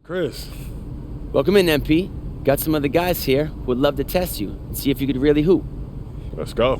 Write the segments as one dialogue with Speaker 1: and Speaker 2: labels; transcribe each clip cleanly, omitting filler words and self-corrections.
Speaker 1: Chris.
Speaker 2: Welcome in, MP. Got some of the guys here who would love to test you and see if you could really hoop.
Speaker 1: Let's go.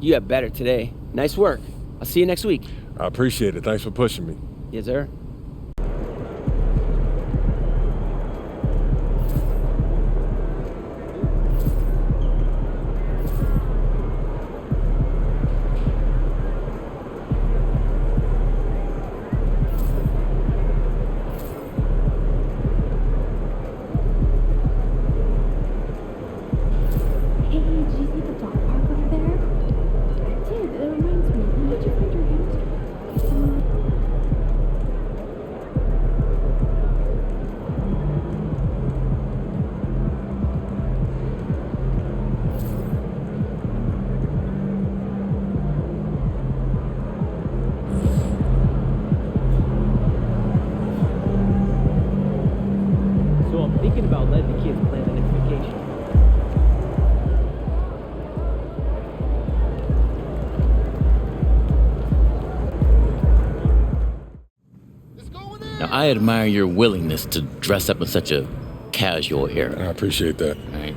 Speaker 2: You got better today. Nice work. I'll see you next week.
Speaker 1: I appreciate it. Thanks for pushing me.
Speaker 2: Yes, sir. thinking about letting the kids plan the next vacation. Now, I admire your willingness to dress up in such a casual era.
Speaker 1: I appreciate that.
Speaker 2: Right?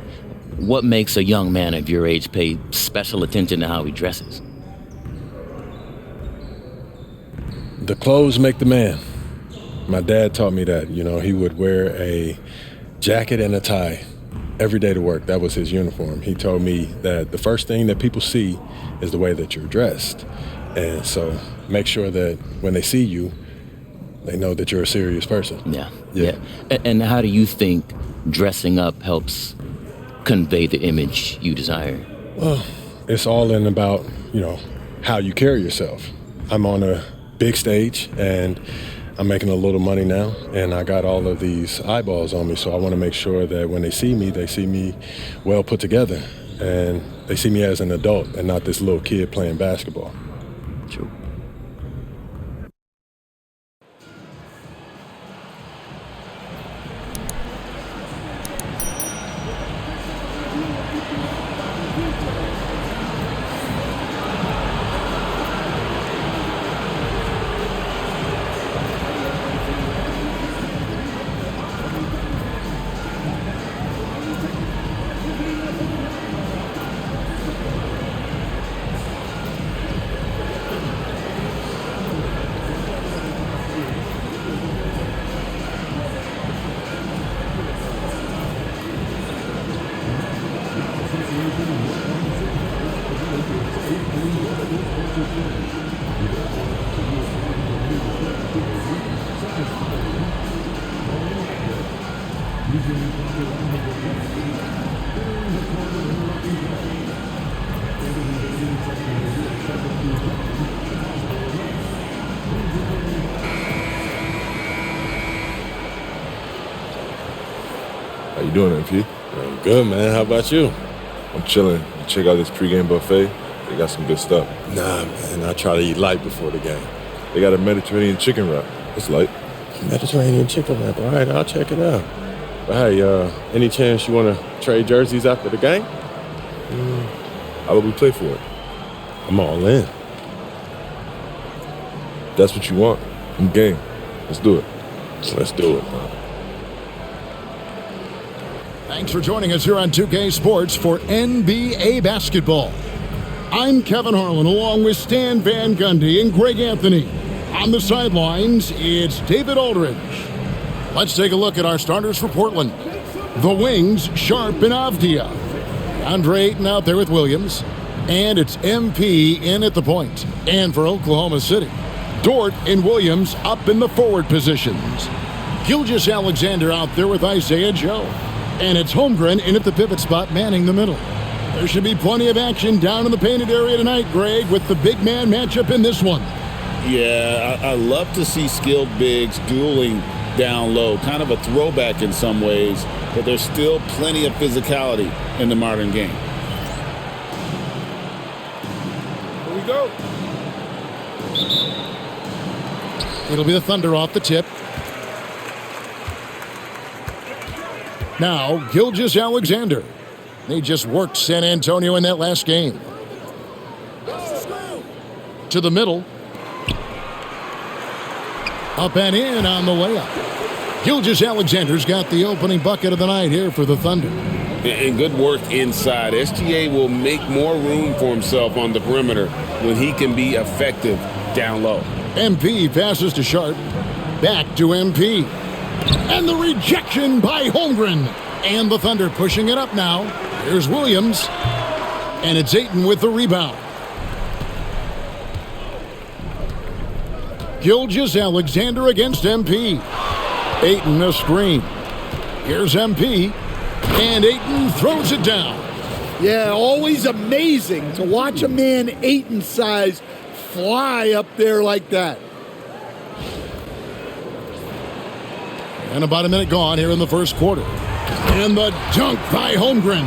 Speaker 2: What makes a young man of your age pay special attention to how he dresses?
Speaker 1: The clothes make the man. My dad taught me that. He would wear a jacket and a tie every day to work. That was his uniform. He told me that the first thing that people see is the way that you're dressed. And so make sure that when they see you, they know that you're a serious person.
Speaker 2: Yeah. And how do you think dressing up helps convey the image you desire?
Speaker 1: Well, it's all in about, how you carry yourself. I'm on a big stage and I'm making a little money now, and I got all of these eyeballs on me, so I want to make sure that when they see me well put together, and they see me as an adult and not this little kid playing basketball.
Speaker 2: True.
Speaker 3: How you doing, MP?
Speaker 1: I'm good, man. How about you?
Speaker 3: I'm chilling. You check out this pregame buffet. They got some good stuff.
Speaker 1: Nah, man. I try to eat light before the game.
Speaker 3: They got a Mediterranean chicken wrap. It's light.
Speaker 1: Mediterranean chicken wrap. All right, I'll check it out. But hey, any chance you want to trade jerseys after the game?
Speaker 3: How about we play for it?
Speaker 1: I'm all in.
Speaker 3: That's what you want. I'm game. Let's do it.
Speaker 1: Let's do it, man.
Speaker 4: Thanks for joining us here on 2K Sports for NBA basketball. I'm Kevin Harlan along with Stan Van Gundy and Greg Anthony. On the sidelines, it's David Aldridge. Let's take a look at our starters for Portland. The wings, Sharp and Avdia. Andre Ayton out there with Williams. And it's MP in at the point. And for Oklahoma City, Dort and Williams up in the forward positions. Gilgeous-Alexander out there with Isaiah Joe. And it's Holmgren in at the pivot spot, manning the middle. There should be plenty of action down in the painted area tonight, Greg, with the big man matchup in this one.
Speaker 5: Yeah, I love to see skilled bigs dueling down low. Kind of a throwback in some ways, but there's still plenty of physicality in the modern game.
Speaker 3: Here we go.
Speaker 4: It'll be the Thunder off the tip. Now, Gilgeous-Alexander. They just worked San Antonio in that last game. To the middle. Up and in on the layup. Gilgeous-Alexander's got the opening bucket of the night here for the Thunder.
Speaker 5: And good work inside. SGA will make more room for himself on the perimeter when he can be effective down low.
Speaker 4: MP passes to Sharp. Back to MP. And the rejection by Holmgren. And the Thunder pushing it up now. Here's Williams. And it's Ayton with the rebound. Gilgeous-Alexander against MP. Ayton a screen. Here's MP. And Ayton throws it down.
Speaker 6: Yeah, always amazing to watch a man Ayton's size fly up there like that.
Speaker 4: And about a minute gone here in the first quarter. And the dunk by Holmgren.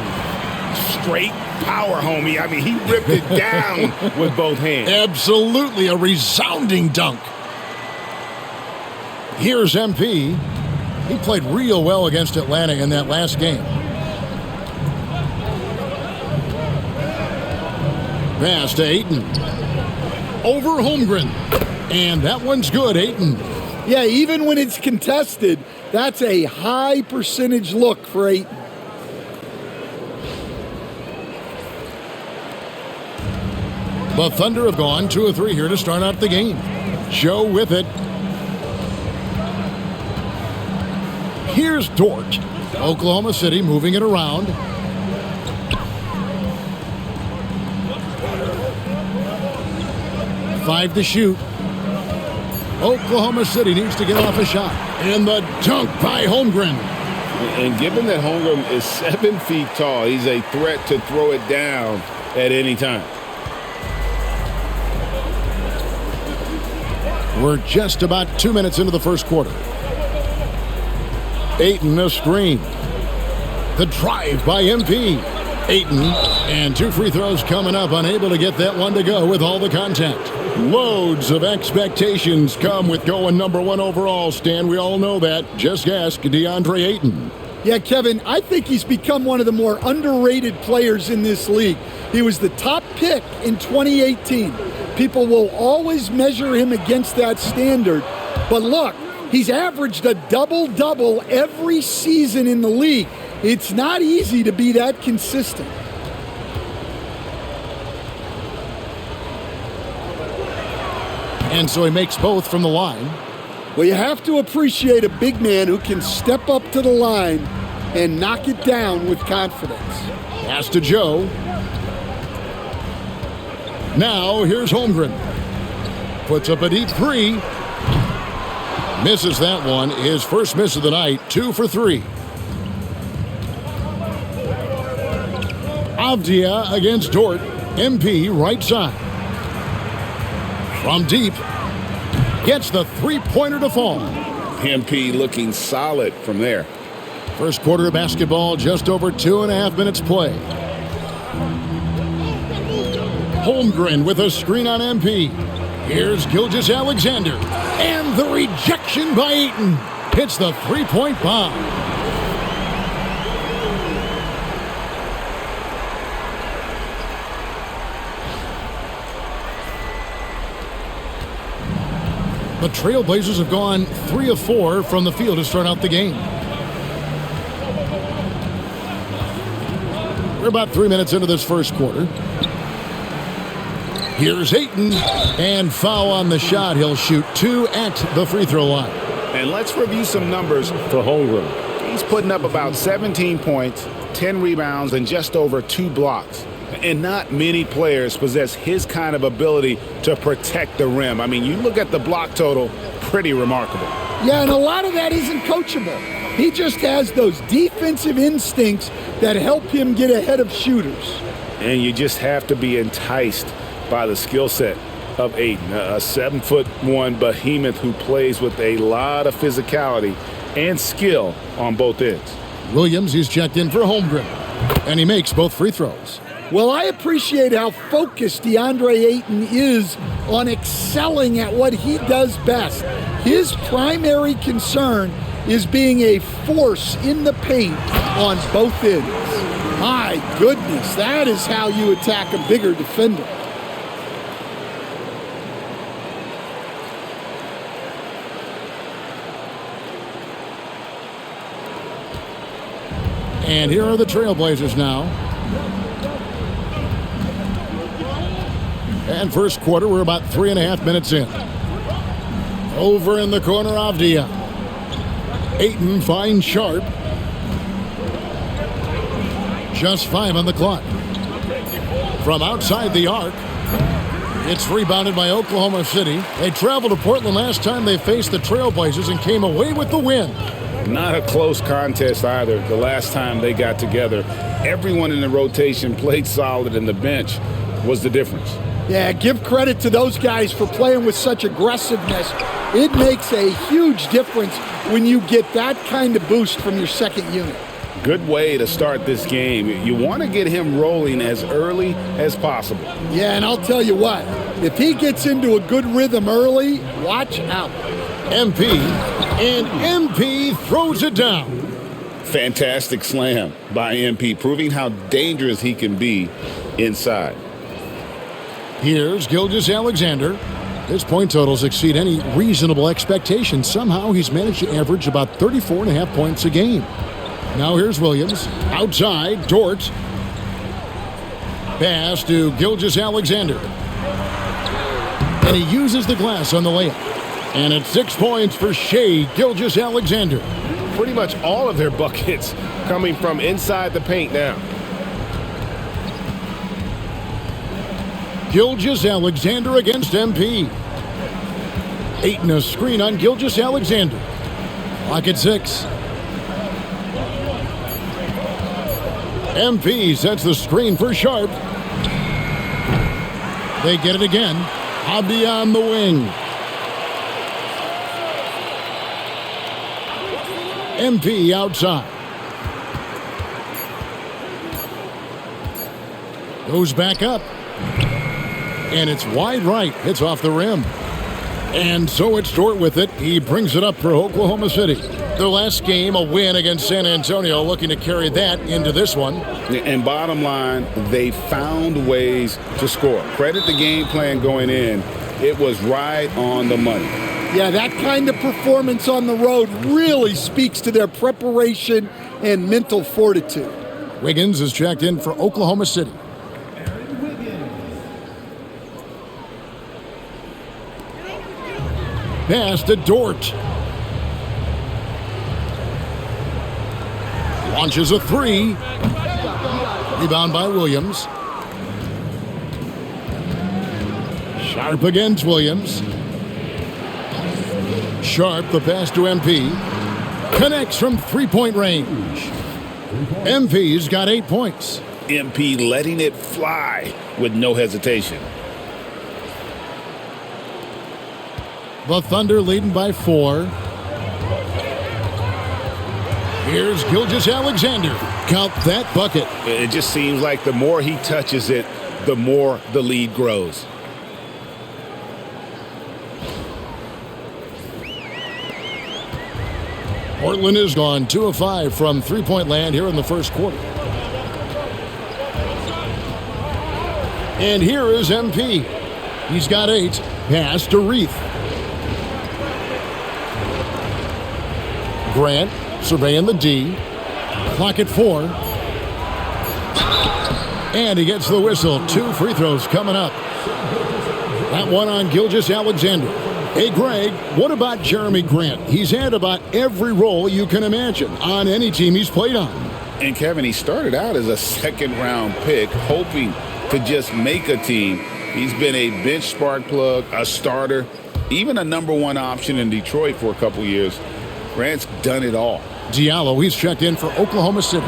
Speaker 5: Straight power, homie. I mean, he ripped it down with both hands.
Speaker 4: Absolutely a resounding dunk. Here's MP. He played real well against Atlanta in that last game. Pass to Ayton. Over Holmgren. And that one's good, Ayton.
Speaker 6: Yeah, even when it's contested, that's a high percentage look for Ayton.
Speaker 4: The Thunder have gone 2 of 3 here to start out the game. Joe with it. Here's Dort. Oklahoma City moving it around. Five to shoot. Oklahoma City needs to get off a shot. And the dunk by Holmgren.
Speaker 5: And given that Holmgren is 7 feet tall, he's a threat to throw it down at any time.
Speaker 4: We're just about 2 minutes into the first quarter. Ayton a screen. The drive by MP. Ayton, and 2 free throws coming up, unable to get that one to go with all the contact. Loads of expectations come with going number 1 overall, Stan. We all know that. Just ask DeAndre Ayton.
Speaker 6: Yeah, Kevin, I think he's become one of the more underrated players in this league. He was the top pick in 2018. People will always measure him against that standard. But look, he's averaged a double-double every season in the league. It's not easy to be that consistent.
Speaker 4: And so he makes both from the line.
Speaker 6: Well, you have to appreciate a big man who can step up to the line and knock it down with confidence.
Speaker 4: Pass to Joe. Now here's Holmgren. Puts up a deep 3. Misses that one. His first miss of the night. 2 for 3. Avdia against Dort. MP right side. From deep. Gets the three-pointer to fall.
Speaker 5: MP looking solid from there.
Speaker 4: First quarter of basketball, just over 2.5 minutes play. Holmgren with a screen on MP. Here's Gilgeous-Alexander. And the rejection by Ayton. Hits the three-point bomb. The Trailblazers have gone 3 of 4 from the field to start out the game. We're about 3 minutes into this first quarter. Here's Ayton, and foul on the shot. He'll shoot 2 at the free throw line.
Speaker 5: And let's review some numbers for Holmgren. He's putting up about 17 points, 10 rebounds, and just over 2 blocks. And not many players possess his kind of ability to protect the rim. I mean, you look at the block total, pretty remarkable.
Speaker 6: Yeah, and a lot of that isn't coachable. He just has those defensive instincts that help him get ahead of shooters.
Speaker 5: And you just have to be enticed by the skill set of Ayton, a 7'1" behemoth who plays with a lot of physicality and skill on both ends.
Speaker 4: Williams, he's checked in for Holmgren, and he makes both free throws.
Speaker 6: Well, I appreciate how focused DeAndre Ayton is on excelling at what he does best. His primary concern is being a force in the paint on both ends. My goodness, that is how you attack a bigger defender.
Speaker 4: And here are the Trailblazers now. And first quarter, we're about 3.5 minutes in. Over in the corner, Avdia. Ayton finds Sharp. Just 5 on the clock. From outside the arc, it's rebounded by Oklahoma City. They traveled to Portland last time they faced the Trailblazers and came away with the win.
Speaker 5: Not a close contest either. The last time they got together, everyone in the rotation played solid, and the bench was the difference.
Speaker 6: Yeah, give credit to those guys for playing with such aggressiveness. It makes a huge difference when you get that kind of boost from your second unit.
Speaker 5: Good way to start this game. You want to get him rolling as early as possible.
Speaker 6: Yeah, and I'll tell you what, if he gets into a good rhythm early, watch out.
Speaker 4: MP And MP throws it down.
Speaker 5: Fantastic slam by MP, proving how dangerous he can be inside.
Speaker 4: Here's Gilgeous-Alexander. His point totals exceed any reasonable expectation. Somehow he's managed to average about 34.5 points a game. Now here's Williams. Outside, Dort. Pass to Gilgeous-Alexander. And he uses the glass on the layup. And it's 6 points for Shai Gilgeous-Alexander.
Speaker 7: Pretty much all of their buckets coming from inside the paint now.
Speaker 4: Gilgeous-Alexander against MP. Aiton a screen on Gilgeous-Alexander. Clock at 6. MP sets the screen for Sharp. They get it again. Abdi on the wing. MP outside. Goes back up. And it's wide right. Hits off the rim. And so it's Dort with it. He brings it up for Oklahoma City. Their last game, a win against San Antonio, looking to carry that into this one.
Speaker 5: And bottom line, they found ways to score. Credit the game plan going in. It was right on the money.
Speaker 6: Yeah, that kind of performance on the road really speaks to their preparation and mental fortitude.
Speaker 4: Wiggins is checked in for Oklahoma City. Pass to Dort. Launches a three. Rebound by Williams. Sharp against Williams. Sharp, the pass to MP. Connects from three-point range. MP's got 8 points.
Speaker 5: MP letting it fly with no hesitation.
Speaker 4: The Thunder leading by 4. Here's Gilgeous-Alexander. Count that bucket.
Speaker 5: It just seems like the more he touches it, the more the lead grows.
Speaker 4: Portland is gone 2 of 5 from three-point land here in the first quarter. And here is MP. He's got 8. Pass to Reith. Grant surveying the D. Clock at 4. And he gets the whistle. 2 free throws coming up. That one on Gilgeous-Alexander. Hey, Greg, what about Jeremy Grant? He's had about every role you can imagine on any team he's played on.
Speaker 5: And Kevin, he started out as a second-round pick, hoping to just make a team. He's been a bench spark plug, a starter, even a number 1 option in Detroit for a couple years. Grant's done it all.
Speaker 4: Diallo, he's checked in for Oklahoma City.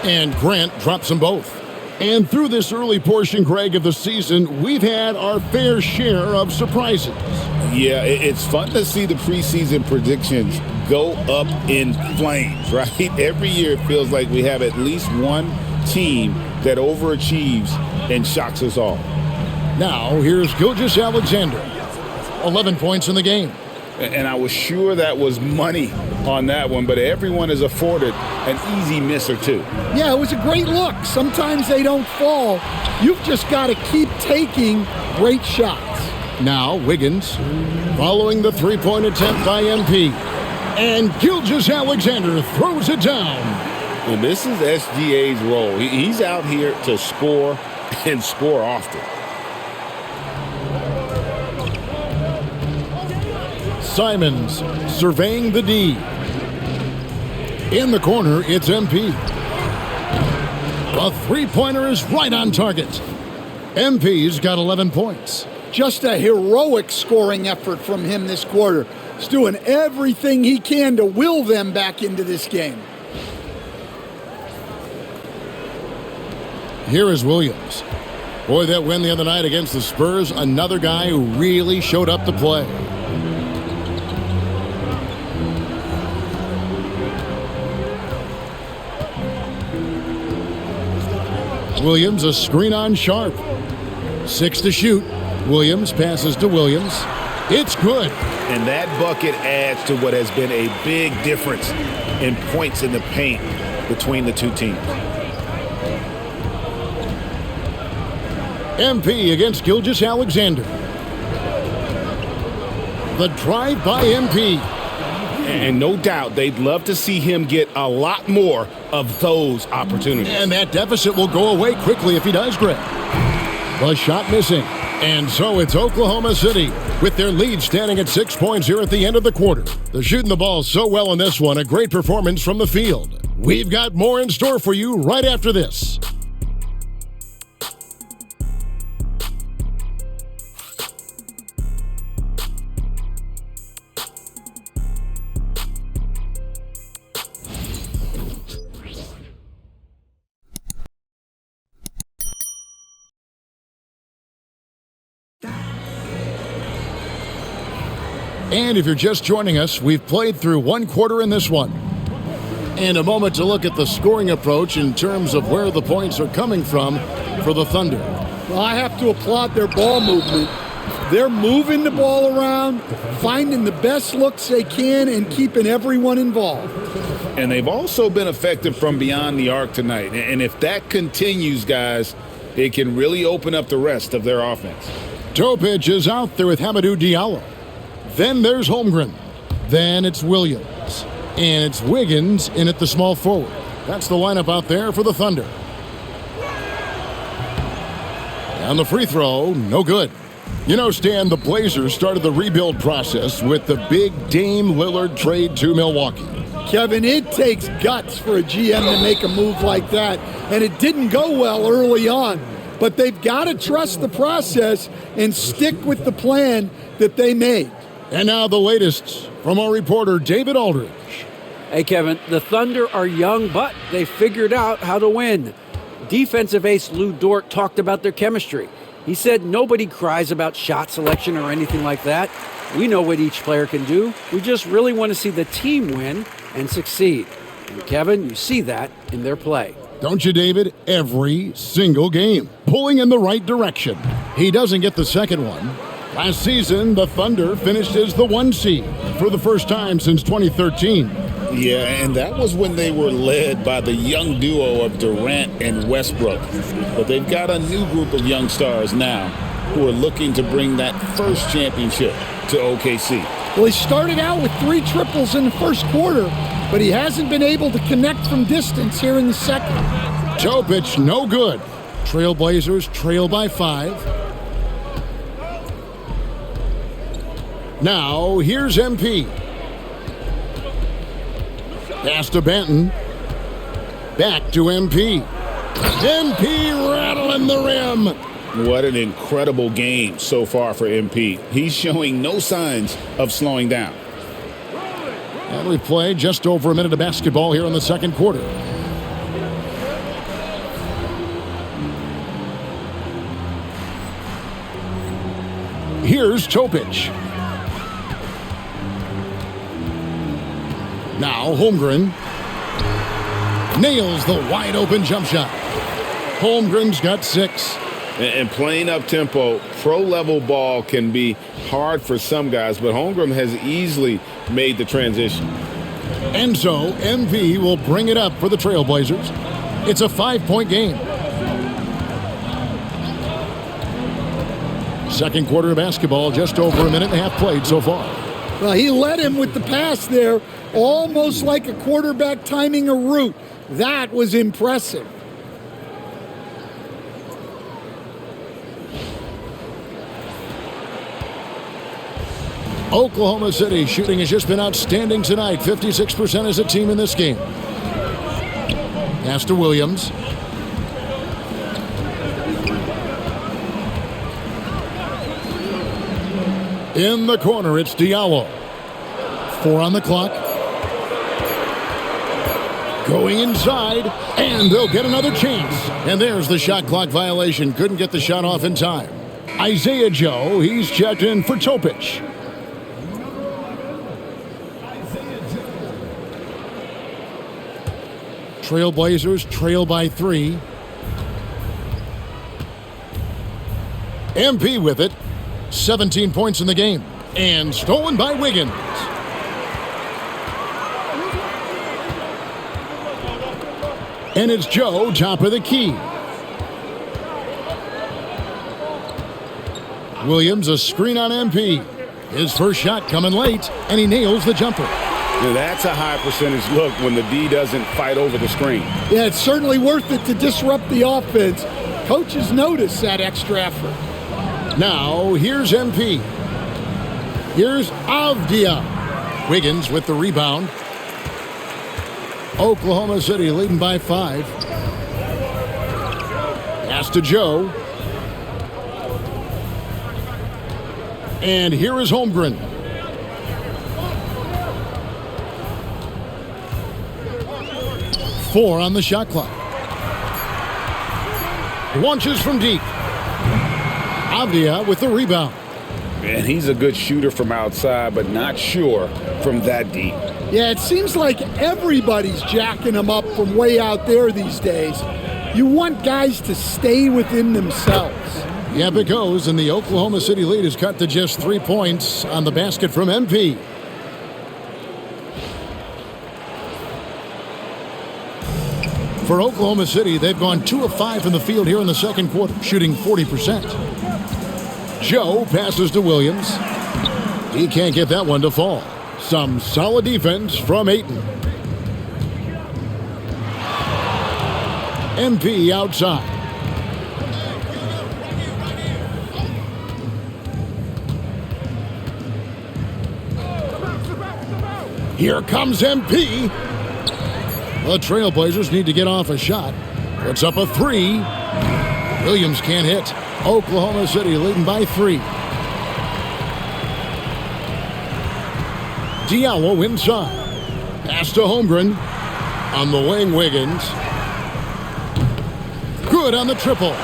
Speaker 4: And Grant drops them both. And through this early portion, Greg, of the season, we've had our fair share of surprises.
Speaker 5: Yeah, it's fun to see the preseason predictions go up in flames, right? Every year it feels like we have at least one team that overachieves and shocks us all.
Speaker 4: Now, here's Gilgeous-Alexander. 11 points in the game.
Speaker 5: And I was sure that was money on that one, but everyone is afforded an easy miss or two.
Speaker 6: Yeah, it was a great look. Sometimes they don't fall. You've just got to keep taking great shots.
Speaker 4: Now, Wiggins, following the three-point attempt by MP. And Gilgeous-Alexander throws it down.
Speaker 5: And this is SGA's role. He's out here to score and score often.
Speaker 4: Simons surveying the D. In the corner, it's MP. A three-pointer is right on target. MP's got 11 points.
Speaker 6: Just a heroic scoring effort from him this quarter. He's doing everything he can to will them back into this game.
Speaker 4: Here is Williams. Boy, that win the other night against the Spurs, another guy who really showed up to play. Williams, a screen on Sharp. 6 to shoot. Williams passes to Williams. It's good.
Speaker 5: And that bucket adds to what has been a big difference in points in the paint between the two teams.
Speaker 4: MP against Gilgeous Alexander. The drive by MP.
Speaker 5: And no doubt they'd love to see him get a lot more of those opportunities.
Speaker 4: And that deficit will go away quickly if he does, Greg. The shot missing. And so it's Oklahoma City with their lead standing at 6 points here at the end of the quarter. They're shooting the ball so well in this one. A great performance from the field. We've got more in store for you right after this. And if you're just joining us, we've played through one quarter in this one. And a moment to look at the scoring approach in terms of where the points are coming from for the Thunder.
Speaker 6: Well, I have to applaud their ball movement. They're moving the ball around, finding the best looks they can, and keeping everyone involved.
Speaker 5: And they've also been effective from beyond the arc tonight. And if that continues, guys, it can really open up the rest of their offense.
Speaker 4: Topic is out there with Hamidou Diallo. Then there's Holmgren. Then it's Williams. And it's Wiggins in at the small forward. That's the lineup out there for the Thunder. And the free throw, no good. You know, Stan, the Blazers started the rebuild process with the big Dame Lillard trade to Milwaukee.
Speaker 6: Kevin, it takes guts for a GM to make a move like that, and it didn't go well early on. But they've got to trust the process and stick with the plan that they made.
Speaker 4: And now the latest from our reporter, David Aldridge.
Speaker 8: Hey, Kevin, the Thunder are young, but they figured out how to win. Defensive ace Lou Dort talked about their chemistry. He said nobody cries about shot selection or anything like that. We know what each player can do. We just really want to see the team win and succeed. And Kevin, you see that in their play.
Speaker 4: Don't you, David? Every single game. Pulling in the right direction. He doesn't get the second one. Last season, the Thunder finished as the 1 seed for the first time since 2013.
Speaker 5: Yeah, and that was when they were led by the young duo of Durant and Westbrook. But they've got a new group of young stars now who are looking to bring that first championship to OKC.
Speaker 6: Well, he started out with 3 triples in the first quarter, but he hasn't been able to connect from distance here in the second.
Speaker 4: Topic, no good. Trailblazers trail by 5. Now, here's MP. Pass to Benton. Back to MP. MP rattling the rim.
Speaker 5: What an incredible game so far for MP. He's showing no signs of slowing down.
Speaker 4: And we've played just over a minute of basketball here in the second quarter. Here's Topic. Now Holmgren nails the wide open jump shot. Holmgren's got 6.
Speaker 5: And playing up tempo, pro level ball can be hard for some guys, but Holmgren has easily made the transition.
Speaker 4: And so MP will bring it up for the Trailblazers. It's a 5-point game. Second quarter of basketball, just over a minute and a half played so far.
Speaker 6: Well, he led him with the pass there, almost like a quarterback timing a route. That was impressive.
Speaker 4: Oklahoma City shooting has just been outstanding tonight. 56% as a team in this game. Pass to Williams. In the corner, it's Diallo. 4 on the clock. Going inside, and they'll get another chance. And there's the shot clock violation. Couldn't get the shot off in time. Isaiah Joe, he's checked in for Topic. Trailblazers trail by 3. MP with it. 17 points in the game. And stolen by Wiggins. And it's Joe, top of the key. Williams, a screen on MP. His first shot coming late, and he nails the jumper.
Speaker 5: Now that's a high percentage look when the D doesn't fight over the screen.
Speaker 6: Yeah, it's certainly worth it to disrupt the offense. Coaches notice that extra effort.
Speaker 4: Now, here's MP. Here's Avdia. Wiggins with the rebound. Oklahoma City leading by 5. Pass to Joe. And here is Holmgren. Four on the shot clock. Launches from deep. Avdia with the rebound.
Speaker 5: And he's a good shooter from outside, but not sure from that deep.
Speaker 6: Yeah, it seems like everybody's jacking him up from way out there these days. You want guys to stay within themselves.
Speaker 4: Yep, it goes, and the Oklahoma City lead is cut to just 3 points on the basket from MP. For Oklahoma City, they've gone 2 of 5 from the field here in the second quarter, shooting 40%. Joe passes to Williams. He can't get that one to fall. Some solid defense from Ayton. MP outside. Here comes MP. The Trailblazers need to get off a shot. Puts up a 3. Williams can't hit. Oklahoma City leading by 3. Diallo inside. Pass to Holmgren. On the wing, Wiggins. Good on the triple.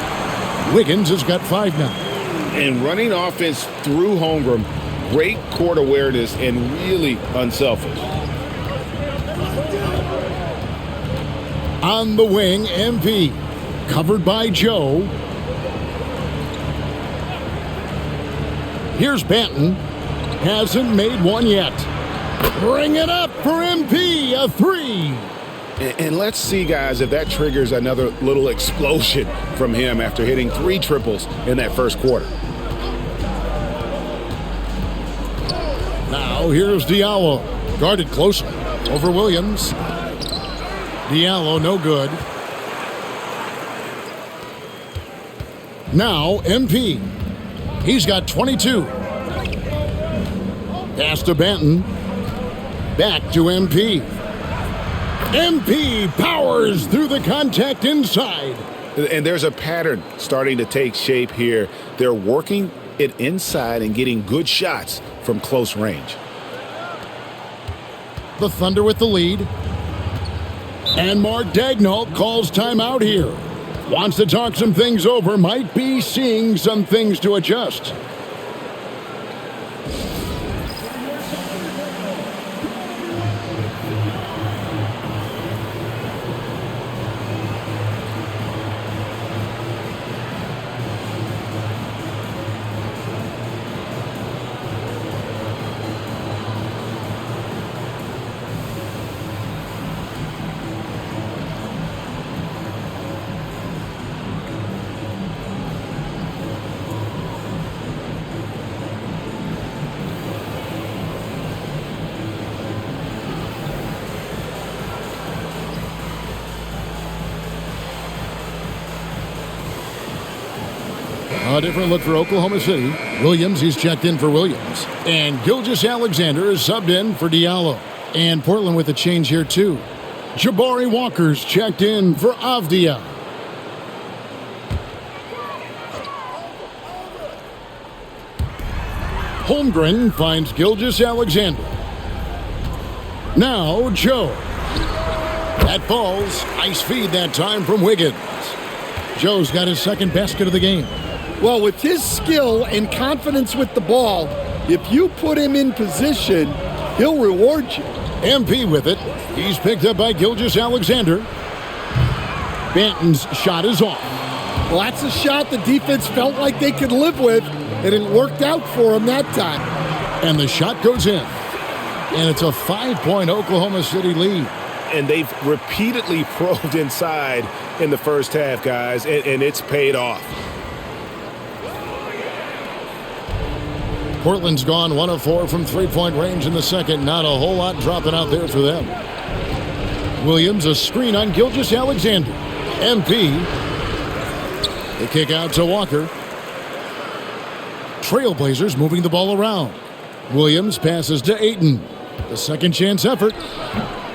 Speaker 4: Wiggins has got 5 now.
Speaker 5: And running offense through Holmgren, great court awareness and really unselfish.
Speaker 4: On the wing, MP. Covered by Joe. Here's Banton. Hasn't made one yet. Bring it up for MP. A 3.
Speaker 5: And let's see, guys, if that triggers another little explosion from him after hitting 3 triples in that first quarter.
Speaker 4: Now here's Diallo. Guarded closely. Over Williams. Diallo no good. Now MP. He's got 22. Pass to Banton. Back to MP. MP powers through the contact inside.
Speaker 5: And there's a pattern starting to take shape here. They're working it inside and getting good shots from close range.
Speaker 4: The Thunder with the lead. And Mark Daigneault calls timeout here. Wants to talk some things over. Might be seeing some things to adjust. A different look for Oklahoma City. Williams, he's checked in for Williams. And Gilgeous-Alexander is subbed in for Diallo. And Portland with a change here, too. Jabari Walker's checked in for Avdia. Holmgren finds Gilgeous-Alexander. Now, Joe. That falls. Nice feed that time from Wiggins. Joe's got his second basket of the game.
Speaker 6: Well, with his skill and confidence with the ball, if you put him in position, he'll reward you.
Speaker 4: MP with it. He's picked up by Gilgeous-Alexander. Banton's shot is off.
Speaker 6: Well, that's a shot the defense felt like they could live with, and it worked out for him that time.
Speaker 4: And the shot goes in. And it's a 5-point Oklahoma City lead.
Speaker 5: And they've repeatedly probed inside in the first half, guys, and it's paid off.
Speaker 4: Portland's gone 1 of 4 from three-point range in the second. Not a whole lot dropping out there for them. Williams, a screen on Gilgeous-Alexander. MP. The kick out to Walker. Trailblazers moving the ball around. Williams passes to Ayton. The second chance effort.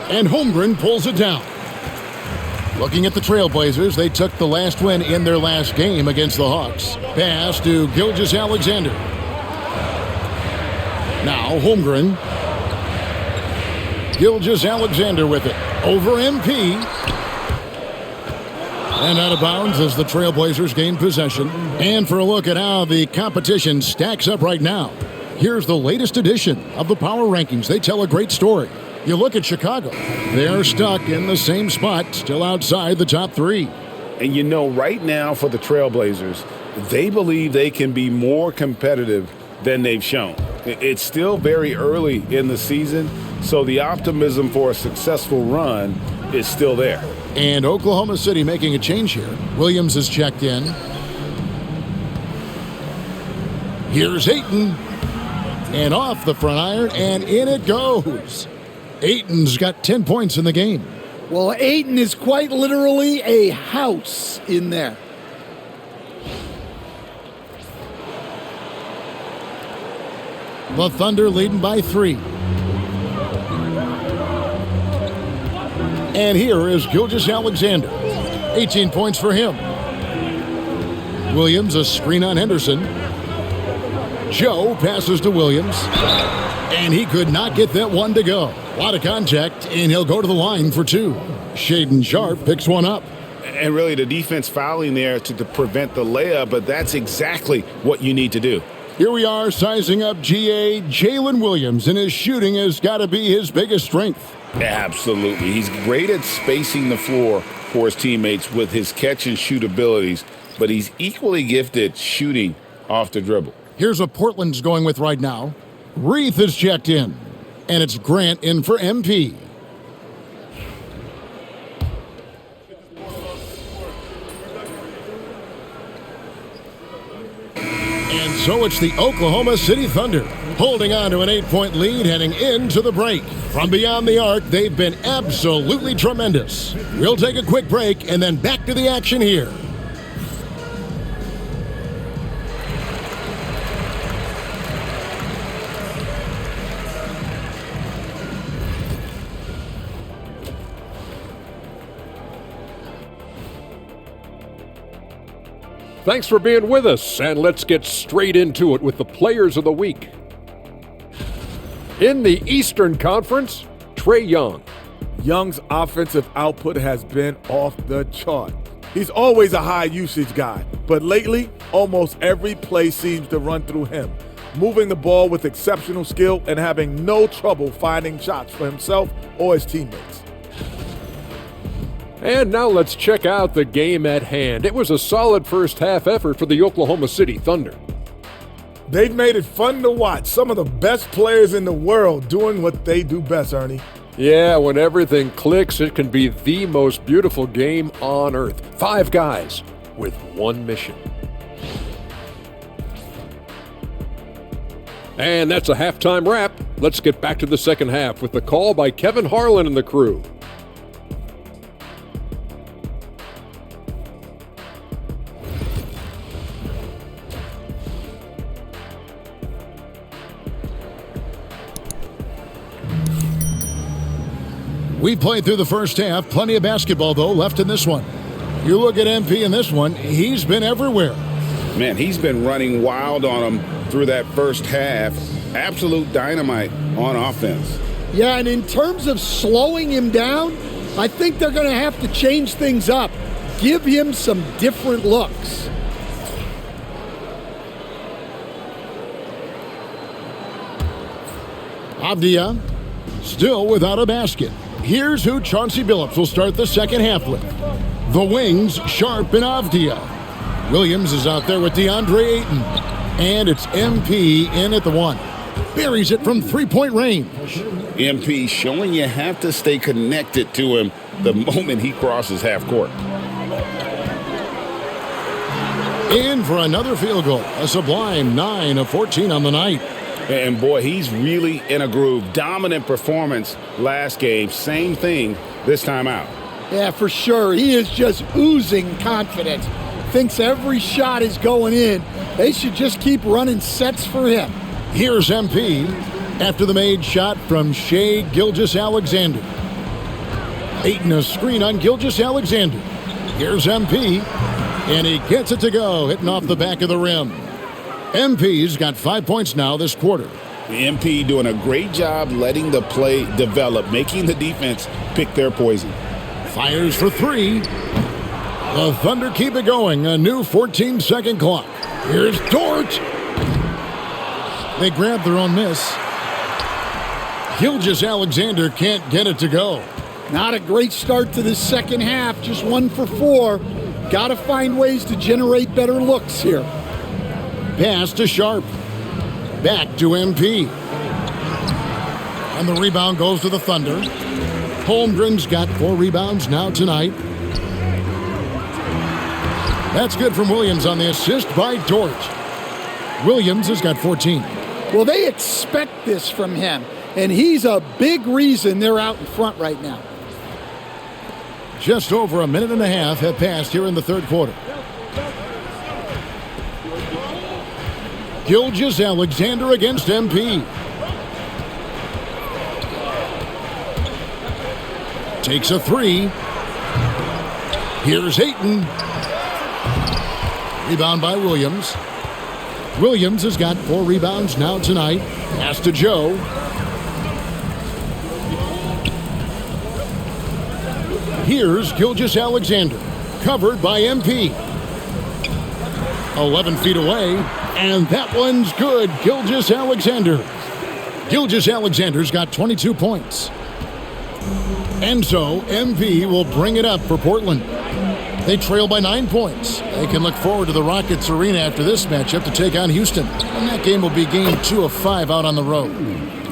Speaker 4: And Holmgren pulls it down. Looking at the Trailblazers, they took the last win in their last game against the Hawks. Pass to Gilgeous-Alexander. Now Holmgren. Gilgeous-Alexander with it. Over MP. And out of bounds as the Trailblazers gain possession. And for a look at how the competition stacks up right now, here's the latest edition of the Power Rankings. They tell a great story. You look at Chicago. They're stuck in the same spot, still outside the top 3.
Speaker 5: And you know, right now for the Trailblazers, they believe they can be more competitive than they've shown. It's still very early in the season, so the optimism for a successful run is still there.
Speaker 4: And Oklahoma City making a change here. Williams is checked in. Here's Ayton. And off the front iron, and in it goes. Ayton's got 10 points in the game.
Speaker 6: Well, Ayton is quite literally a house in there.
Speaker 4: The Thunder leading by 3. And here is Gilgeous-Alexander. 18 points for him. Williams, a screen on Henderson. Joe passes to Williams. And he could not get that one to go. A lot of contact, and he'll go to the line for 2. Shaedon Sharpe picks one up.
Speaker 5: And really the defense fouling there to prevent the layup, but that's exactly what you need to do.
Speaker 4: Here we are sizing up GA Jalen Williams, and his shooting has got to be his biggest strength.
Speaker 5: Absolutely. He's great at spacing the floor for his teammates with his catch and shoot abilities, but he's equally gifted shooting off the dribble.
Speaker 4: Here's what Portland's going with right now. Reith is checked in, and it's Grant in for MP. And so it's the Oklahoma City Thunder, holding on to an 8-point lead heading into the break. From beyond the arc, they've been absolutely tremendous. We'll take a quick break and then back to the action here.
Speaker 9: Thanks for being with us, and let's get straight into it with the Players of the Week. In the Eastern Conference, Trae Young.
Speaker 10: Young's offensive output has been off the chart. He's always a high usage guy, but lately, almost every play seems to run through him, moving the ball with exceptional skill and having no trouble finding shots for himself or his teammates.
Speaker 9: And now let's check out the game at hand. It was a solid first half effort for the Oklahoma City Thunder.
Speaker 10: They've made it fun to watch. Some of the best players in the world doing what they do best, Ernie.
Speaker 9: Yeah, when everything clicks, it can be the most beautiful game on earth. 5 guys with one mission. And that's a halftime wrap. Let's get back to the second half with the call by Kevin Harlan and the crew.
Speaker 4: We played through the first half. Plenty of basketball, though, left in this one. You look at MP in this one, he's been everywhere.
Speaker 5: Man, he's been running wild on him through that first half. Absolute dynamite on offense.
Speaker 6: Yeah, and in terms of slowing him down, I think they're going to have to change things up. Give him some different looks.
Speaker 4: Avdia still without a basket. Here's who Chauncey Billups will start the second half with. The wings, Sharpe and Avdia. Williams is out there with DeAndre Ayton. And it's MP in at the 1. buries it from three-point range.
Speaker 5: MP showing you have to stay connected to him the moment he crosses half court.
Speaker 4: In for another field goal. A sublime 9 of 14 on the night.
Speaker 5: And boy, he's really in a groove. Dominant performance last game. Same thing this time out.
Speaker 6: Yeah, for sure. He is just oozing confidence. Thinks every shot is going in. They should just keep running sets for him.
Speaker 4: Here's MP after the made shot from Shai Gilgeous-Alexander. Aiton a screen on Gilgeous-Alexander. Here's MP, and he gets it to go, hitting off the back of the rim. MP's got 5 points now this quarter.
Speaker 5: The MP doing a great job letting the play develop, making the defense pick their poison.
Speaker 4: Fires for three. The Thunder keep it going. A new 14-second clock. Here's Dort. They grab their own miss. Gilgeous-Alexander can't get it to go.
Speaker 6: Not a great start to the second half. Just 1 for 4. Got to find ways to generate better looks here.
Speaker 4: Pass to Sharp. Back to MP. And the rebound goes to the Thunder. Holmgren's got 4 rebounds now tonight. That's good from Williams on the assist by Dort. Williams has got 14.
Speaker 6: Well, they expect this from him, and he's a big reason they're out in front right now.
Speaker 4: Just over a minute and a half have passed here in the third quarter. Gilgeous-Alexander against MP. Takes a three. Here's Aiton. Rebound by Williams. Williams has got 4 rebounds now tonight. Pass to Joe. Here's Gilgeous-Alexander. Covered by MP. 11 feet away. And that one's good. Gilgeous-Alexander. Gilgeous-Alexander's got 22 points. And so MP will bring it up for Portland. They trail by 9 points. They can look forward to the Rockets Arena after this matchup to take on Houston. And that game will be game 2 of 5 out on the road.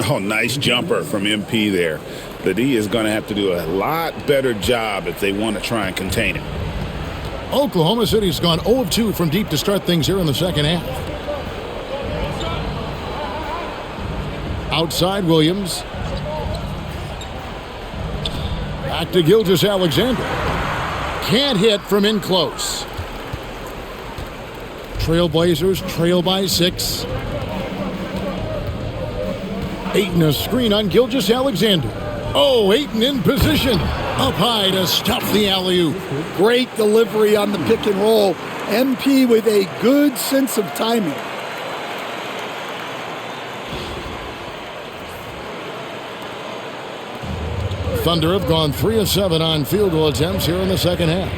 Speaker 5: Oh, nice jumper from MP there. The D is going to have to do a lot better job if they want to try and contain him.
Speaker 4: Oklahoma City's gone 0 of 2 from deep to start things here in the second half. Outside Williams. Back to Gilgeous-Alexander. Can't hit from in close. Trailblazers trail by 6. Aiton a screen on Gilgeous-Alexander. Oh, Aiton in position. Up high to stop the alley-oop.
Speaker 6: Great delivery on the pick and roll. MP with a good sense of timing.
Speaker 4: Thunder have gone 3 of 7 on field goal attempts here in the second half.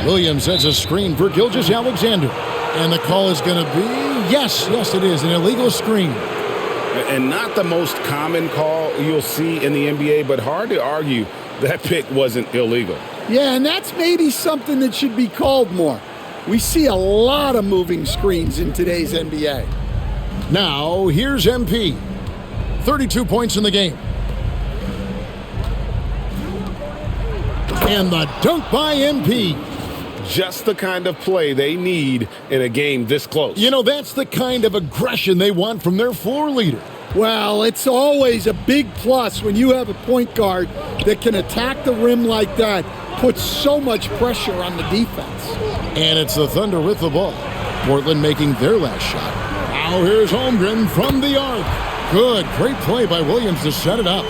Speaker 4: Williams sets a screen for Gilgeous-Alexander. And the call is going to be, yes, it is, an illegal screen.
Speaker 5: And not the most common call you'll see in the NBA, but hard to argue that pick wasn't illegal.
Speaker 6: Yeah, and that's maybe something that should be called more. We see a lot of moving screens in today's NBA.
Speaker 4: Now, here's MP. 32 points in the game. And the dunk by MP.
Speaker 5: Just the kind of play they need in a game this close.
Speaker 4: You know, that's the kind of aggression they want from their floor leader.
Speaker 6: Well, it's always a big plus when you have a point guard that can attack the rim like that, puts so much pressure on the defense.
Speaker 4: And it's the Thunder with the ball. Portland making their last shot. Now here's Holmgren from the arc. Good, great play by Williams to set it up.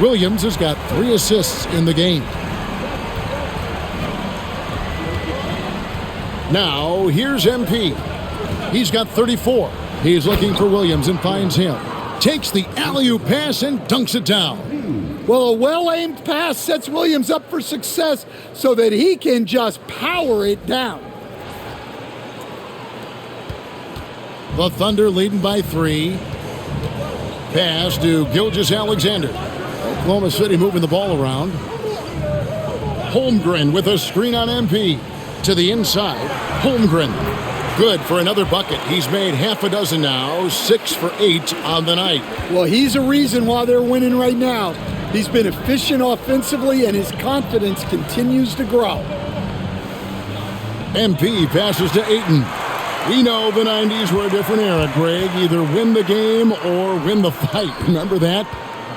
Speaker 4: Williams has got 3 assists in the game. Now, here's MP. He's got 34. He's looking for Williams and finds him. Takes the alley-oop pass and dunks it down.
Speaker 6: Well, a well-aimed pass sets Williams up for success so that he can just power it down.
Speaker 4: The Thunder leading by 3. Pass to Gilgeous-Alexander. Oklahoma City moving the ball around. Holmgren with a screen on MP. To the inside, Holmgren. Good for another bucket. He's made half a dozen now, 6 for 8 on the night.
Speaker 6: Well, he's a reason why they're winning right now. He's been efficient offensively, and his confidence continues to grow.
Speaker 4: MP passes to Ayton. We know the 90s were a different era, Greg. Either win the game or win the fight. Remember that?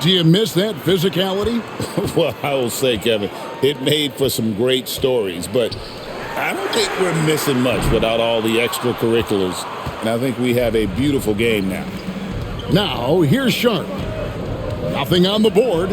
Speaker 4: Do you miss that physicality?
Speaker 5: Well, I will say, Kevin, it made for some great stories, but I don't think we're missing much without all the extracurriculars. And I think we have a beautiful game now.
Speaker 4: Now, here's Sharp. Nothing on the board.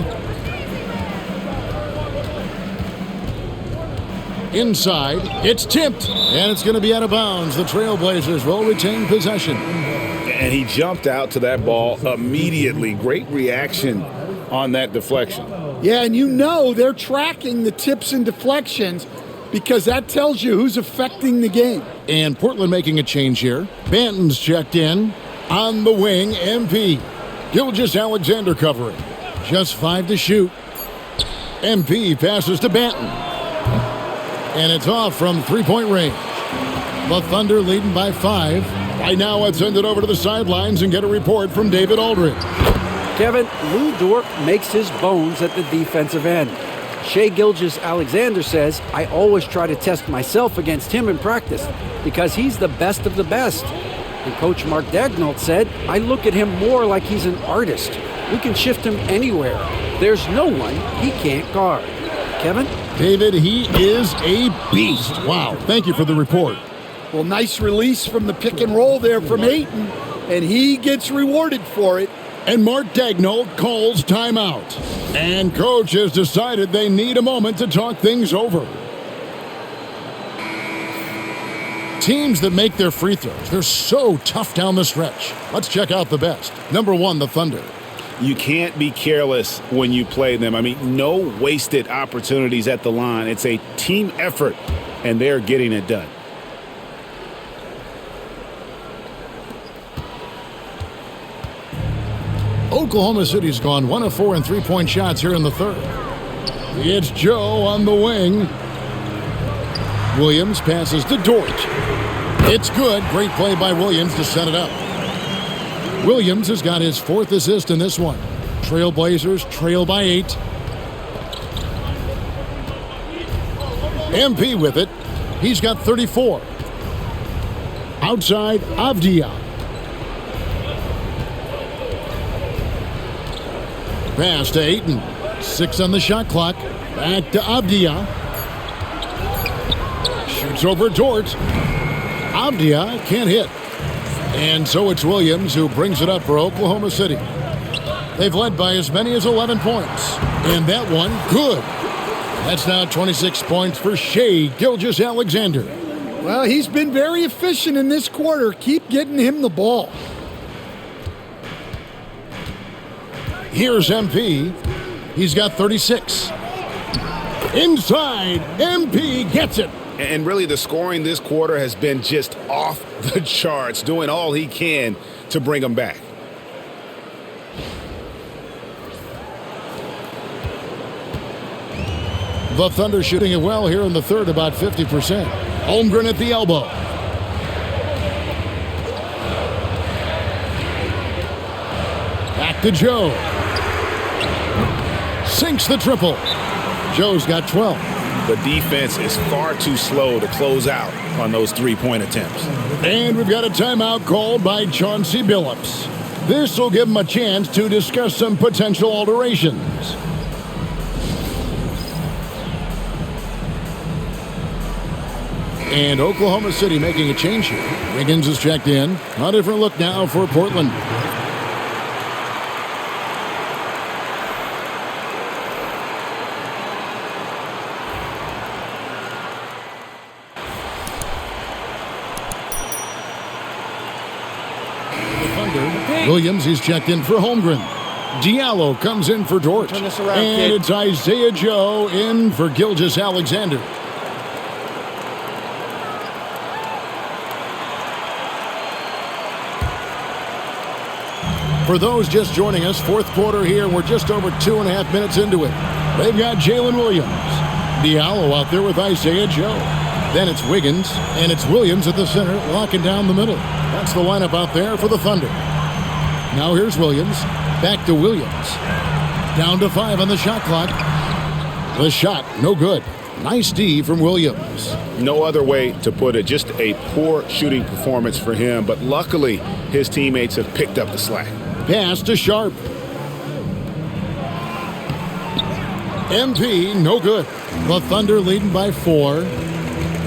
Speaker 4: Inside, it's tipped, and it's going to be out of bounds. The Trailblazers will retain possession.
Speaker 5: And he jumped out to that ball immediately. Great reaction on that deflection.
Speaker 6: Yeah, and you know they're tracking the tips and deflections because that tells you who's affecting the game.
Speaker 4: And Portland making a change here. Banton's checked in. On the wing, MP. Gilgeous-Alexander covering. Just 5 to shoot. MP passes to Banton. And it's off from three-point range. The Thunder leading by 5. Right now, let's send it over to the sidelines and get a report from David Aldridge.
Speaker 8: Kevin, Lou Dort makes his bones at the defensive end. Shai Gilgeous-Alexander says, I always try to test myself against him in practice because he's the best of the best. And Coach Mark Daigneault said, I look at him more like he's an artist. We can shift him anywhere. There's no one he can't guard. Kevin?
Speaker 4: David, he is a beast. Wow, thank you for the report.
Speaker 6: Well, nice release from the pick and roll there from Ayton, and he gets rewarded for it.
Speaker 4: And Mark Daigneault calls timeout. And Coach has decided they need a moment to talk things over. Teams that make their free throws, they're so tough down the stretch. Let's check out the best. Number 1, the Thunder.
Speaker 5: You can't be careless when you play them. I mean, no wasted opportunities at the line. It's a team effort, and they're getting it done.
Speaker 4: Oklahoma City's gone 1 of 4 in three-point shots here in the third. It's Joe on the wing. Williams passes to Dort. It's good. Great play by Williams to set it up. Williams has got his 4th assist in this one. Trailblazers trail by 8. MP with it. He's got 34. Outside, Avdia. Pass to Ayton. 6 on the shot clock. Back to Avdia. Shoots over Dort. Avdia can't hit. And so it's Williams who brings it up for Oklahoma City. They've led by as many as 11 points. And that one, good. That's now 26 points for Shai Gilgeous-Alexander.
Speaker 6: Well, he's been very efficient in this quarter. Keep getting him the ball.
Speaker 4: Here's MP. He's got 36. Inside, MP gets it.
Speaker 5: And really, the scoring this quarter has been just off the charts, doing all he can to bring them back.
Speaker 4: The Thunder shooting it well here in the third, about 50%. Holmgren at the elbow. Back to Joe. Sinks the triple. Joe's got 12.
Speaker 5: The defense is far too slow to close out on those three-point attempts.
Speaker 4: And we've got a timeout called by Chauncey Billups. This will give him a chance to discuss some potential alterations. And Oklahoma City making a change here. Wiggins is checked in. A different look now for Portland. Williams, he's checked in for Holmgren. Diallo comes in for Dort.
Speaker 7: Turn this around,
Speaker 4: and
Speaker 7: kid.
Speaker 4: It's Isaiah Joe in for Gilgeous-Alexander. For those just joining us, fourth quarter here. We're just over 2.5 minutes into it. They've got Jalen Williams. Diallo out there with Isaiah Joe. Then it's Wiggins, and it's Williams at the center, locking down the middle. That's the lineup out there for the Thunder. Now here's Williams. Back to Williams. Down to 5 on the shot clock. The shot, no good. Nice D from Williams.
Speaker 5: No other way to put it. Just a poor shooting performance for him. But luckily, his teammates have picked up the slack.
Speaker 4: Pass to Sharp. MP, no good. The Thunder leading by 4.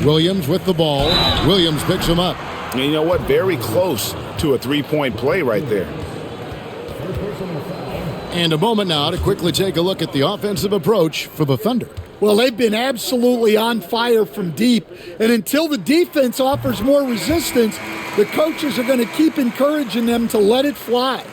Speaker 4: Williams with the ball. Williams picks him up.
Speaker 5: And you know what? Very close to a three-point play right there.
Speaker 4: And a moment now to quickly take a look at the offensive approach for the Thunder.
Speaker 6: Well, they've been absolutely on fire from deep. And until the defense offers more resistance, the coaches are going to keep encouraging them to let it fly.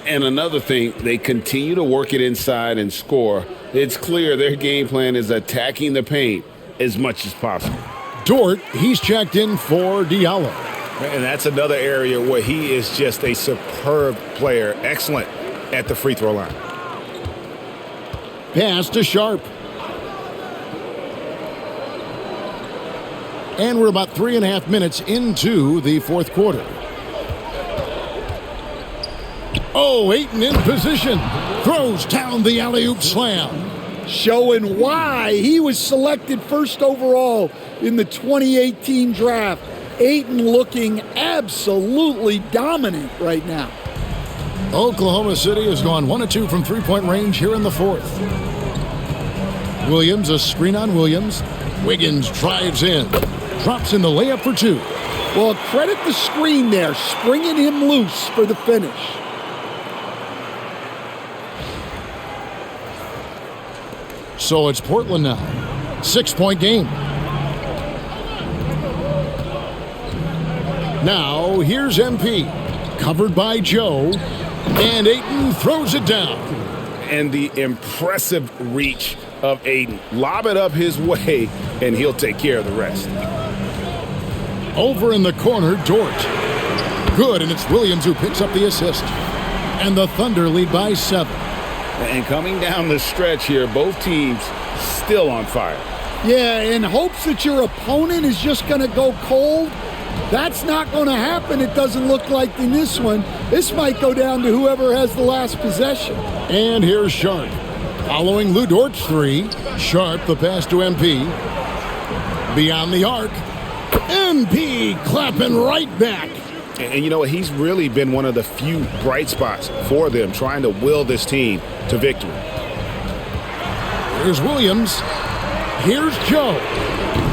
Speaker 5: And another thing, they continue to work it inside and score. It's clear their game plan is attacking the paint as much as possible.
Speaker 4: Dort, he's checked in for Diallo.
Speaker 5: And that's another area where he is just a superb player. Excellent at the free throw line.
Speaker 4: Pass to Sharp. And we're about 3.5 minutes into the fourth quarter. Oh, Ayton in position. Throws down the alley-oop slam.
Speaker 6: Showing why he was selected first overall in the 2018 draft. Ayton looking absolutely dominant right now.
Speaker 4: Oklahoma City has gone 1 of 2 from three-point range here in the fourth. Williams, a screen on Williams. Wiggins drives in. Drops in the layup for 2.
Speaker 6: Well, credit the screen there, springing him loose for the finish.
Speaker 4: So it's Portland now. 6-point game. Now, here's MP. Covered by Joe. And Ayton throws it down.
Speaker 5: And the impressive reach of Ayton. Lob it up his way, and he'll take care of the rest.
Speaker 4: Over in the corner, Dort. Good, and it's Williams who picks up the assist. And the Thunder lead by 7.
Speaker 5: And coming down the stretch here, both teams still on fire.
Speaker 6: Yeah, in hopes that your opponent is just going to go cold. That's not going to happen, it doesn't look like in this one. This might go down to whoever has the last possession.
Speaker 4: And here's Sharp. Following Lou Dort's 3. Sharp, the pass to MP. Beyond the arc. MP clapping right back.
Speaker 5: And you know what? He's really been one of the few bright spots for them, trying to will this team to victory.
Speaker 4: Here's Williams. Here's Joe.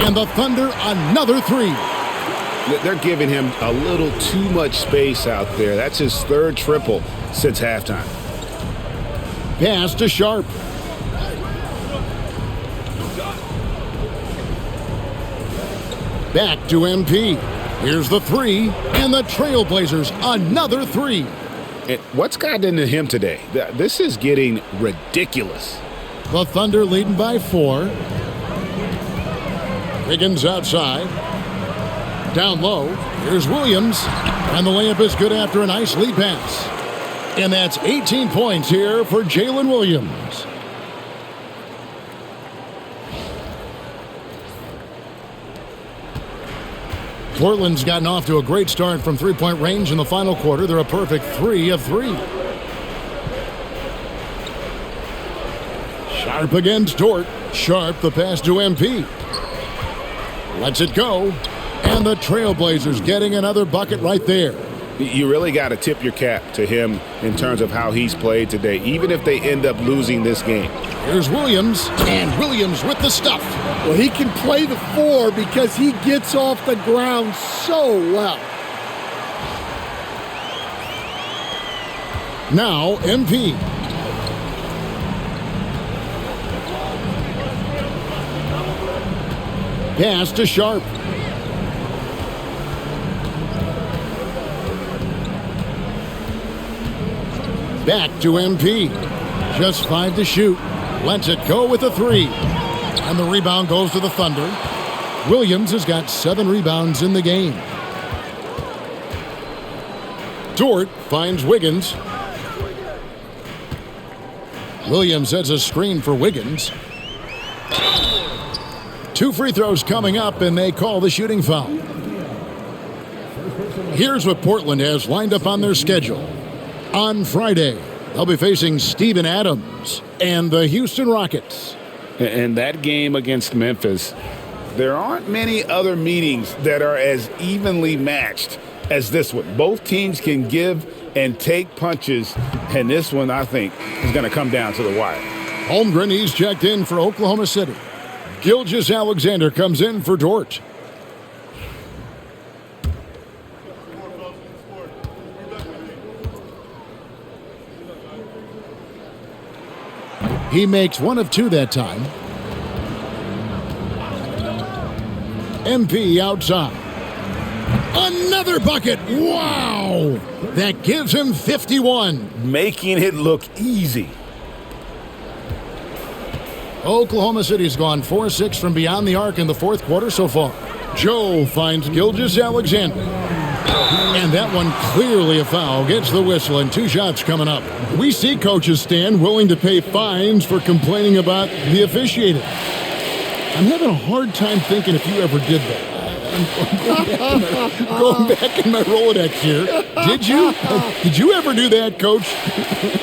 Speaker 4: And the Thunder, another 3.
Speaker 5: They're giving him a little too much space out there. That's his 3rd triple since halftime.
Speaker 4: Pass to Sharp. Back to MP. Here's the 3. And the Trailblazers, another 3.
Speaker 5: And what's gotten into him today? This is getting ridiculous.
Speaker 4: The Thunder leading by 4. Wiggins outside. Down low. Here's Williams. And the layup is good after a nice lead pass. And that's 18 points here for Jalen Williams. Portland's gotten off to a great start from three-point range in the final quarter. They're a perfect 3 of 3. Sharp against Dort. Sharp, the pass to MP. Lets it go. And the Trailblazers getting another bucket right there.
Speaker 5: You really got to tip your cap to him in terms of how he's played today, even if they end up losing this game.
Speaker 4: Here's Williams, and Williams with the stuff.
Speaker 6: Well, he can play the 4 because he gets off the ground so well.
Speaker 4: Now, MP. Pass to Sharp. Back to MP. Just 5 to shoot. Lets it go with a 3. And the rebound goes to the Thunder. Williams has got 7 rebounds in the game. Dort finds Wiggins. Williams sets a screen for Wiggins. 2 free throws coming up, and they call the shooting foul. Here's what Portland has lined up on their schedule. On Friday, they'll be facing Steven Adams and the Houston Rockets.
Speaker 5: And that game against Memphis, there aren't many other meetings that are as evenly matched as this one. Both teams can give and take punches, and this one, I think, is going to come down to the wire.
Speaker 4: Holmgren, he's checked in for Oklahoma City. Gilgeous-Alexander comes in for Dort. He makes 1 of 2 that time. MP outside. Another bucket. Wow! That gives him 51.
Speaker 5: Making it look easy.
Speaker 4: Oklahoma City's gone 4-6 from beyond the arc in the 4th quarter so far. Joe finds Gilgeous-Alexander. And that one clearly a foul. Gets the whistle, and 2 shots coming up. We see coaches stand willing to pay fines for complaining about the officiating. I'm having a hard time thinking if you ever did that. I'm going back in my Rolodex here. Did you? Did you ever do that, Coach?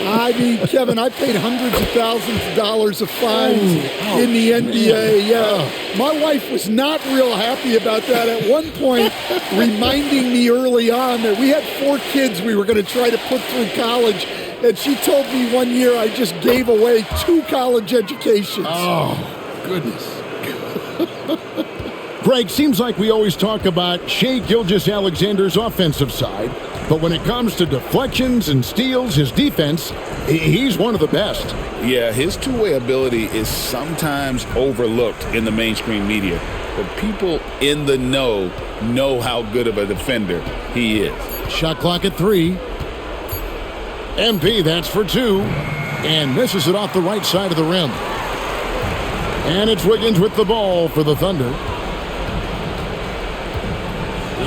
Speaker 6: I mean, Kevin, I paid hundreds of thousands of dollars of fines in the NBA. Yeah, my wife was not real happy about that. At one point, reminding me early on that we had 4 kids we were going to try to put through college, and she told me one year I just gave away 2 college educations.
Speaker 4: Oh, goodness. Greg, seems like we always talk about Shai Gilgeous-Alexander's offensive side, but when it comes to deflections and steals, his defense, he's one of the best.
Speaker 5: Yeah, his two-way ability is sometimes overlooked in the mainstream media, but people in the know how good of a defender he is.
Speaker 4: Shot clock at 3. MP, that's for 2, and misses it off the right side of the rim. And it's Wiggins with the ball for the Thunder.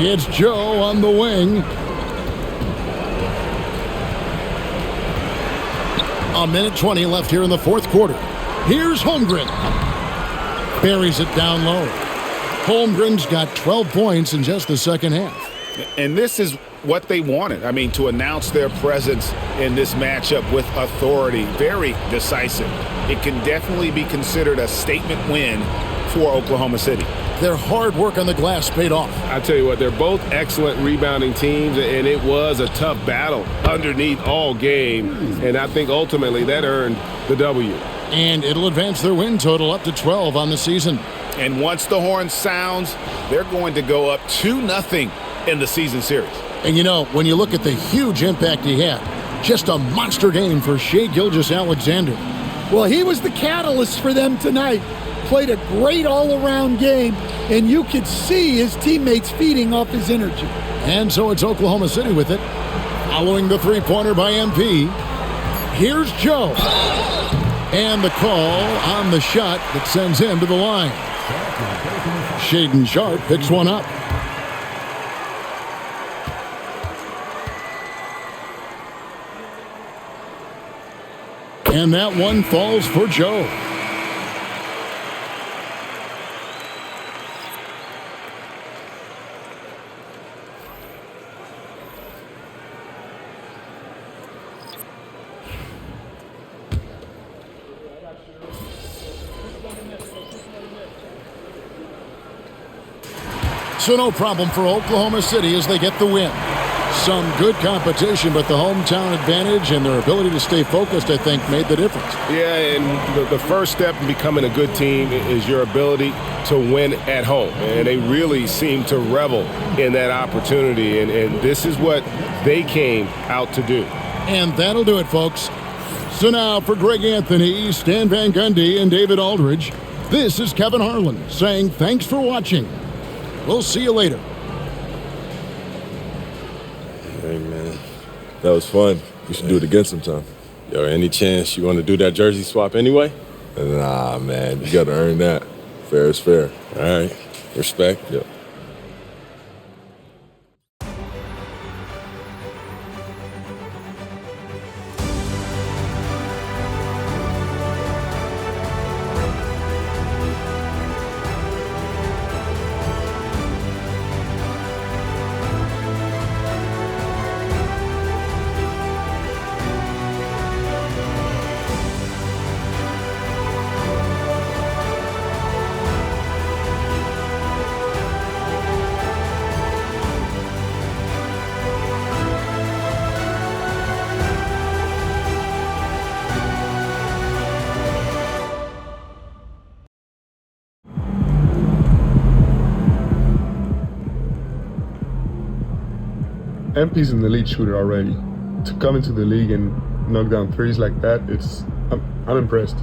Speaker 4: It's Joe on the wing. A minute 20 left here in the 4th quarter. Here's Holmgren. Buries it down low. Holmgren's got 12 points in just the second half.
Speaker 5: And this is what they wanted. I mean, to announce their presence in this matchup with authority, very decisive. It can definitely be considered a statement win for Oklahoma City.
Speaker 4: Their hard work on the glass paid off.
Speaker 7: I tell you what, they're both excellent rebounding teams, and it was a tough battle underneath all game, and I think ultimately that earned the W.
Speaker 4: And it'll advance their win total up to 12 on the season.
Speaker 5: And once the horn sounds, they're going to go up 2-0 in the season series.
Speaker 4: And you know, when you look at the huge impact he had, just a monster game for Shai Gilgeous-Alexander.
Speaker 6: Well, he was the catalyst for them tonight. Played a great all-around game, and you could see his teammates feeding off his energy.
Speaker 4: And so it's Oklahoma City with it. Following the 3-pointer by MP, here's Joe. And the call on the shot that sends him to the line. Shaedon Sharpe picks one up. And that one falls for Joe. So no problem for Oklahoma City as they get the win. Some good competition, but the hometown advantage and their ability to stay focused, I think, made the difference.
Speaker 7: Yeah, and the first step in becoming a good team is your ability to win at home. And they really seem to revel in that opportunity, and this is what they came out to do.
Speaker 4: And that'll do it, folks. So now for Greg Anthony, Stan Van Gundy, and David Aldridge, this is Kevin Harlan saying thanks for watching. We'll see you later.
Speaker 3: Hey, man. That was fun. We should do it again sometime.
Speaker 1: Yo, any chance you want to do that jersey swap anyway?
Speaker 3: Nah, man. You got to earn that. Fair is fair.
Speaker 1: All right. Respect.
Speaker 3: Yep.
Speaker 11: MP's an elite shooter already. To come into the league and knock down threes like that, I'm impressed.